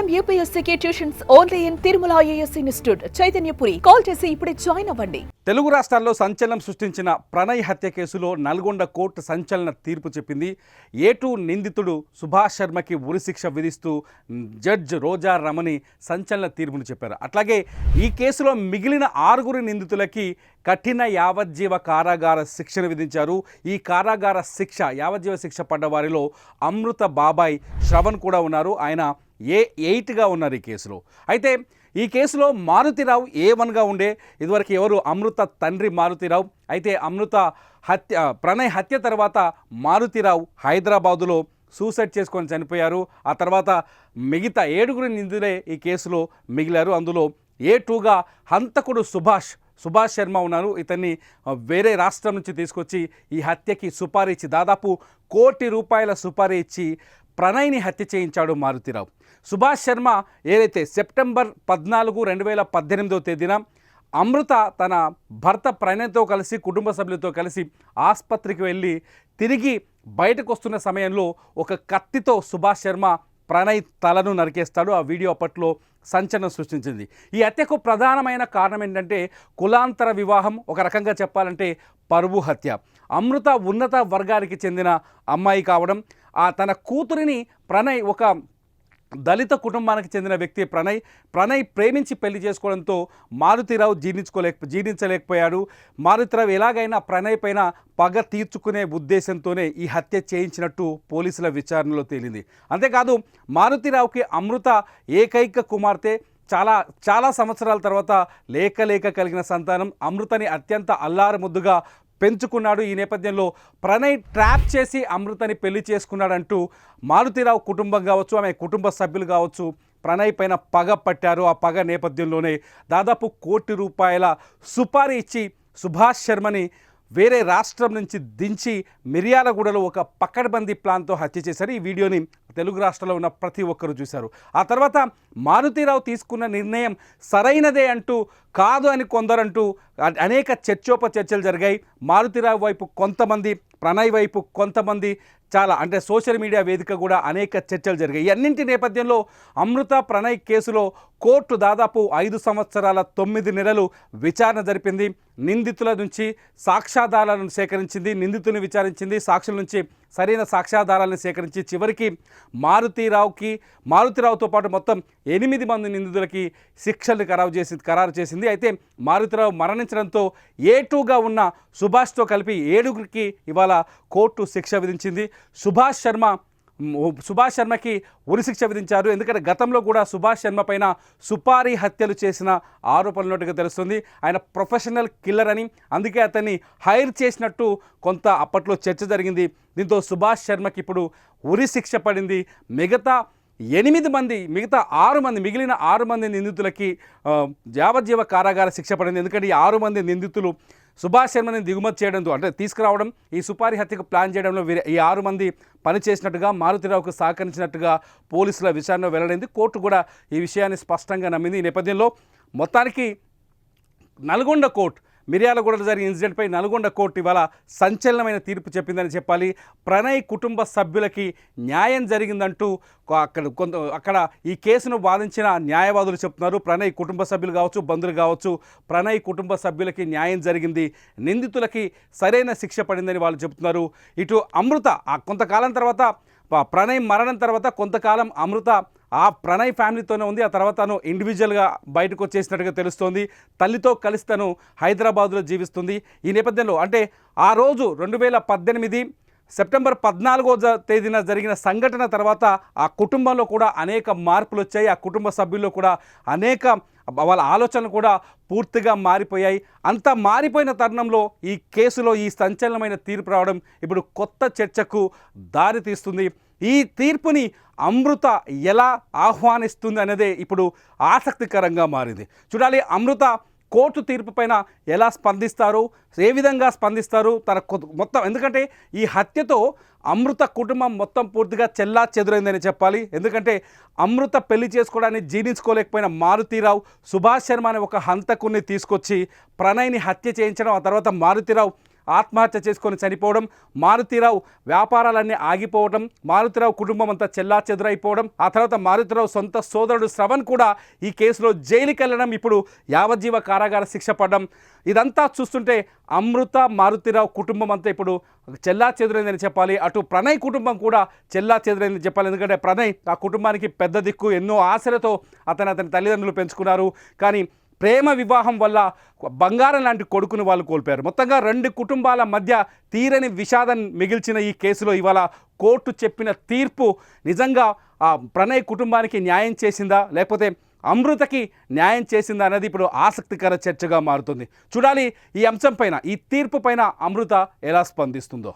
IIM UPSC tuitions only in Tirumala IAS institute Chaitanyapuri. Call చేసి ఇప్పుడే join అవ్వండి. తెలుగు రాష్ట్రాల్లో సంచలనం సృష్టించిన ప్రణయ్ హత్య కేసులో నల్గొండ కోర్టు సంచలన తీర్పు చెప్పింది. A2 నిందితుడు సుభాష్ శర్మకి ఉరిశిక్ష విధిస్తూ జడ్జ్ రోజా రమణి సంచలన తీర్పును చెప్పారు. అట్లాగే ఈ కేసులో మిగిలిన 6 నిందితులకి కఠిన యావజ్జీవ కారాగార శిక్షను విధించారు. ఈ కారాగార శిక్ష యావజ్జీవ శిక్ష పడ్డ వారిలో అమృత బాబాయ్ శ్రవణ్ కూడా ఉన్నారు. ఆయన A8గా ఉన్నారు ఈ కేసులో. అయితే ఈ కేసులో మారుతిరావు A1గా ఉండే. ఇదివరకు ఎవరు అమృత తండ్రి మారుతిరావు. అయితే ప్రణయ్ హత్య తర్వాత మారుతిరావు హైదరాబాదులో సూసైడ్ చేసుకొని చనిపోయారు. ఆ తర్వాత మిగతా 7 నిందితులే ఈ కేసులో మిగిలారు. అందులో A2గా హంతకుడు సుభాష్ శర్మ ఉన్నారు. ఇతన్ని వేరే రాష్ట్రం నుంచి తీసుకొచ్చి ఈ హత్యకి సుపారీ ఇచ్చి దాదాపు ₹1 కోటి సుపారీ ఇచ్చి ప్రణయ్ని హత్య చేయించాడు మారుతిరావు. సుభాష్ శర్మ ఏదైతే సెప్టెంబర్ 14, 2018 తేదీన అమృత తన భర్త ప్రణయ్తో కలిసి కుటుంబ సభ్యులతో కలిసి ఆసుపత్రికి వెళ్ళి తిరిగి బయటకు వస్తున్న సమయంలో ఒక కత్తితో సుభాష్ శర్మ ప్రణయ్ తలను నరికేస్తాడు. ఆ వీడియో అప్పట్లో సంచలనం సృష్టించింది. ఈ హత్యకు ప్రధానమైన కారణం ఏంటంటే కులాంతర వివాహం, ఒక రకంగా చెప్పాలంటే పరువు హత్య. అమృత ఉన్నత వర్గానికి చెందిన అమ్మాయి కావడం, తన కూతురిని ప్రణయ్ ఒక దళిత కుటుంబానికి చెందిన వ్యక్తి ప్రణయ్ ప్రేమించి పెళ్లి చేసుకోవడంతో మారుతిరావు జీర్ణించలేకపోయాడు. మారుతిరావు ఎలాగైనా ప్రణయ్ పైన పగ తీర్చుకునే ఉద్దేశంతోనే ఈ హత్య చేయించినట్టు పోలీసుల విచారణలో తేలింది. అంతేకాదు మారుతిరావుకి అమృత ఏకైక కుమార్తె. చాలా సంవత్సరాల తర్వాత లేక కలిగిన సంతానం. అమృతని అత్యంత అల్లారు ముద్దుగా పెంచుకున్నాడు. ఈ నేపథ్యంలో ప్రణయ్ ట్రాప్ చేసి అమృతని పెళ్లి చేసుకున్నాడంటూ మారుతిరావు కుటుంబం కావచ్చు, ఆమె కుటుంబ సభ్యులు కావచ్చు ప్రణయ్ పైన పగ పట్టారు. ఆ పగ నేపథ్యంలోనే దాదాపు ₹1 కోటి సుపారీ ఇచ్చి సుభాష్ శర్మని వేరే రాష్ట్రం నుంచి దించి మిర్యాలగూడలో ఒక పకడ్బందీ ప్లాన్తో హత్య చేశారు. ఈ వీడియోని తెలుగు రాష్ట్రాల్లో ఉన్న ప్రతి ఒక్కరూ చూశారు. ఆ తర్వాత మారుతిరావు తీసుకున్న నిర్ణయం సరైనదే అంటూ కాదు అని కొందరంటూ అనేక చర్చోపచర్చలు జరిగాయి. మారుతిరావు వైపు కొంతమంది, ప్రణయ్ వైపు కొంతమంది, అంటే సోషల్ మీడియా వేదిక కూడా అనేక చర్చలు జరిగాయి. ఈ అన్నింటి నేపథ్యంలో అమృత ప్రణయ్ కేసులో కోర్టు దాదాపు 5 సంవత్సరాల 9 నెలలు విచారణ జరిపింది. నిందితుల నుంచి సాక్ష్యాధారాలను సేకరించింది, నిందితులను విచారించింది, సాక్షుల నుంచి సరైన సాక్ష్యాధారాలను సేకరించి చివరికి మారుతిరావుతో పాటు మొత్తం 8 మంది నిందితులకి శిక్షలు ఖరారు చేసింది. అయితే మారుతిరావు మరణించడంతో A2గా ఉన్న సుభాష్తో కలిపి 7 ఇవాళ కోర్టు శిక్ష విధించింది. సుభాష్ శర్మకి ఉరిశిక్ష విధించారు. ఎందుకంటే గతంలో కూడా సుభాష్ శర్మ పైన సుపారీ హత్యలు చేసిన ఆరోపణలున్నట్టుగా తెలుస్తుంది. ఆయన ప్రొఫెషనల్ కిల్లర్ అని, అందుకే అతన్ని హైర్ చేసినట్టు కొంత అప్పట్లో చర్చ జరిగింది. దీంతో సుభాష్ శర్మకి ఇప్పుడు ఉరిశిక్ష పడింది. మిగతా 6 మంది నిందితులకి యావజ్జీవ కారాగార శిక్ష పడింది. ఎందుకంటే ఈ 6 మంది నిందితులు సుభాష్ శర్మని దిగుమతి చేయడంతో, అంటే తీసుకురావడం, ఈ సుపారీ హత్యకు ప్లాన్ చేయడంలో ఈ 6 మంది పనిచేసినట్టుగా, మారుతిరావుకు సహకరించినట్టుగా పోలీసుల విచారణ వెల్లడైంది. కోర్టు కూడా ఈ విషయాన్ని స్పష్టంగా నమ్మింది. ఈ నేపథ్యంలో మొత్తానికి నల్గొండ కోర్టు, మిర్యాలగూడలో జరిగిన ఇన్సిడెంట్పై నల్గొండ కోర్టు ఇవాళ సంచలనమైన తీర్పు చెప్పిందని చెప్పాలి. ప్రణయ్ కుటుంబ సభ్యులకి న్యాయం జరిగిందంటూ అక్కడ ఈ కేసును వాదించిన న్యాయవాదులు చెప్తున్నారు. ప్రణయ్ కుటుంబ సభ్యులు కావచ్చు, బంధువులు కావచ్చు, ప్రణయ్ కుటుంబ సభ్యులకి న్యాయం జరిగింది, నిందితులకి సరైన శిక్ష పడిందని వాళ్ళు చెప్తున్నారు. ఇటు అమృత కొంతకాలం తర్వాత, ప్రణయ్ మరణం తర్వాత కొంతకాలం అమృత ప్రణయ్ ఫ్యామిలీతోనే ఉంది. ఆ తర్వాత తను ఇండివిజువల్గా బయటకు వచ్చేసినట్టుగా తెలుస్తోంది. తల్లితో కలిసి తను హైదరాబాదులో జీవిస్తుంది. ఈ నేపథ్యంలో అంటే ఆ రోజు 2018 సెప్టెంబర్ 14వ తేదీన జరిగిన సంఘటన తర్వాత ఆ కుటుంబంలో కూడా అనేక మార్పులు వచ్చాయి. ఆ కుటుంబ సభ్యుల్లో కూడా వాళ్ళ ఆలోచనలు కూడా పూర్తిగా మారిపోయాయి. అంత మారిపోయిన తరుణంలో ఈ కేసులో ఈ సంచలనమైన తీర్పు రావడం ఇప్పుడు కొత్త చర్చకు దారి తీస్తుంది. ఈ తీర్పుని అమృత ఎలా ఆహ్వానిస్తుంది అనేదే ఇప్పుడు ఆసక్తికరంగా మారింది. చూడాలి అమృత కోర్టు తీర్పు పైన ఎలా స్పందిస్తారు, ఏ విధంగా స్పందిస్తారు తన మొత్తం. ఎందుకంటే ఈ హత్యతో అమృత కుటుంబం మొత్తం పూర్తిగా చెల్లా చెదురైందని చెప్పాలి. ఎందుకంటే అమృత పెళ్లి చేసుకోవడాన్ని జీర్ణించుకోలేకపోయిన మారుతిరావు సుభాష్ శర్మ అనే ఒక హంతకుని తీసుకొచ్చి ప్రణయ్ని హత్య చేయించడం, ఆ తర్వాత మారుతిరావు ఆత్మహత్య చేసుకొని చనిపోవడం, మారుతీరావు వ్యాపారాలన్నీ ఆగిపోవడం, మారుతీరావు కుటుంబం అంతా చెల్లాచెదురైపోవడం, ఆ తర్వాత మారుతీరావు సొంత సోదరుడు శ్రవణ్ కూడా ఈ కేసులో జైలుకి వెళ్ళడం, ఇప్పుడు యావజ్జీవ కారాగార శిక్ష పడడం, ఇదంతా చూస్తుంటే అమృత మారుతీరావు కుటుంబం అంతా ఇప్పుడు చెల్లాచెదురైందని చెప్పాలి. అటు ప్రణయ్ కుటుంబం కూడా చెల్లాచెదురైందని చెప్పాలి. ఎందుకంటే ప్రణయ్ ఆ కుటుంబానికి పెద్ద దిక్కు, ఎన్నో ఆశలతో అతని తల్లిదండ్రులు పెంచుకున్నారు. కానీ ప్రేమ వివాహం వల్ల బంగారం లాంటి కొడుకుని వాళ్ళు కోల్పోయారు. మొత్తంగా రెండు కుటుంబాల మధ్య తీరని విషాదం మిగిల్చిన ఈ కేసులో ఇవాళ కోర్టు చెప్పిన తీర్పు నిజంగా ఆ ప్రణయ్ కుటుంబానికి న్యాయం చేసిందా, లేకపోతే అమృతకి న్యాయం చేసిందా అనేది ఇప్పుడు ఆసక్తికర చర్చగా మారుతుంది. చూడాలి ఈ అంశం పైన, ఈ తీర్పు పైన అమృత ఎలా స్పందిస్తుందో.